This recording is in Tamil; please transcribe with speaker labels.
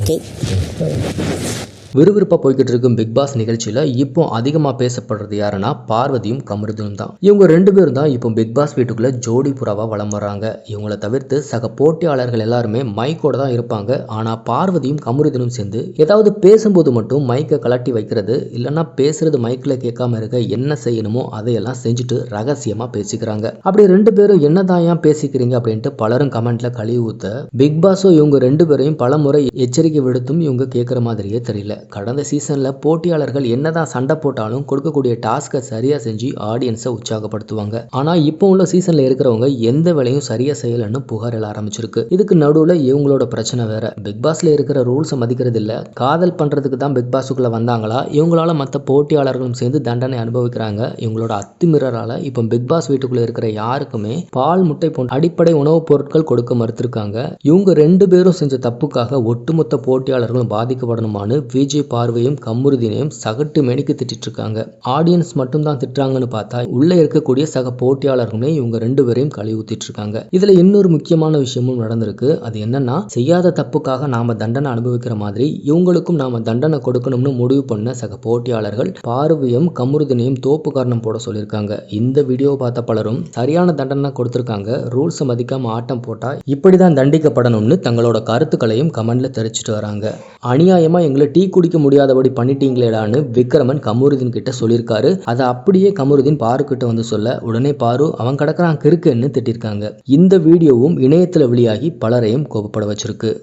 Speaker 1: ஓகே.
Speaker 2: விறுவிறுப்பாக போய்கிட்டு இருக்கும் பிக் பாஸ் நிகழ்ச்சியில் இப்போ அதிகமாக பேசப்படுறது யாருன்னா பார்வதியும் கமருதனும் தான். இவங்க ரெண்டு பேரும் தான் இப்போ பிக் பாஸ் வீட்டுக்குள்ள ஜோடி புறாவாக வலம் வர்றாங்க. இவங்களை தவிர்த்து சக போட்டியாளர்கள் எல்லாருமே மைக்கோட தான் இருப்பாங்க. ஆனால் பார்வதியும் கமருதனும் சேர்ந்து ஏதாவது பேசும்போது மட்டும் மைக்கை கலட்டி வைக்கிறது, இல்லைன்னா பேசுறது மைக்கில் கேட்காம இருக்க என்ன செய்யணுமோ அதையெல்லாம் செஞ்சுட்டு ரகசியமாக பேசிக்கிறாங்க. அப்படி ரெண்டு பேரும் என்னதான் ஏன் பேசிக்கிறீங்க அப்படின்ட்டு பலரும் கமெண்ட்ல கழுவி ஊத்த பிக் பாஸோ இவங்க ரெண்டு பேரையும் பல முறை எச்சரிக்கை விடுத்தும் இவங்க கேட்குற மாதிரியே தெரியல. கடந்த சீசன்ல போட்டியாளர்கள் என்னதான் சண்டை போட்டாலும் கொடுக்கக்கூடிய டாஸ்கை சரியா செஞ்சு ஆடியன்ஸை உற்சாகப்படுத்துவாங்க. ஆனா இப்போ உள்ள சீசன்ல இருக்கிறவங்க எந்த வேலையும் சரியா செய்யலன்னு புகார் எழ ஆரம்பிச்சிருக்கு. இதுக்கு நடுவுல இவங்களோட பிரச்சனை வேற. பிக் பாஸ்ல இருக்கிற ரூல்ஸை மதிக்கிறது இல்ல, காதல் பண்றதுக்கு தான் பிக் பாஸுக்குள்ள வந்தாங்களா, இவங்களால மற்ற போட்டியாளர்களும் சேர்ந்து தண்டனை அனுபவிக்கிறாங்க. இவங்களோட அத்துமீறலால இப்போ பிக் பாஸ் வீட்டுக்குள்ள இருக்கிற யாருக்குமே பால், முட்டை போன்ற அடிப்படை உணவுப் பொருட்கள் கொடுக்க மறுத்திருக்காங்க. இவங்க ரெண்டு பேரும் செஞ்ச தப்புக்காக ஒட்டுமொத்த போட்டியாளர்களும் பாதிக்கப்படணுமான்னு விஜய் பார்வையும் கமருதீனையும் சகட்டு மேனிக்கு திட்டிட்டு இருக்காங்க. ஆடியன்ஸ் மட்டும் தான் திட்டுறாங்கன்னு பார்த்தா உள்ள இருக்கக்கூடிய சக போட்டியாளர்களுமே இவங்க ரெண்டு பேரையும் கழுவி ஊத்திட்டு இருக்காங்க. இதுல இன்னொரு முக்கியமான விஷயமும் நடந்திருக்கு. அது என்னன்னா, செய்யாத தப்புக்காக நாம தண்டனை அனுபவிக்கிற மாதிரி இவங்களுக்கும் நாம தண்டனை கொடுக்கணும்னு முடிவு பண்ண சக போட்டியாளர்கள் பார்வையும் கமருதீனையும் தோப்பு காரணம் போட சொல்லியிருக்காங்க. இந்த வீடியோவை பார்த்த பலரும் சரியான தண்டனை கொடுத்திருக்காங்க, ரூல்ஸை மதிக்காம ஆட்டம் போட்டா இப்படிதான் தண்டிக்கப்படணும்னு தங்களோட கருத்துக்களையும் கமெண்ட்ல தெரிவிச்சிட்டு வராங்க. அநியாயமா எங்களை டீ குடிக்க முடியாதபடி பண்ணிட்டீங்களேடான்னு விக்ரமன் கமருதீன் கிட்ட சொல்லியிருக்காரு. அதை அப்படியே கமருதீன் பாரு கிட்ட வந்து சொல்ல உடனே பாரு அவன் கிடக்குறான் கிறுக்குன்னு திட்டிருக்காங்க. இந்த வீடியோவும் இணையத்துல வெளியாகி பலரையும் கோபப்பட வச்சிருக்கு.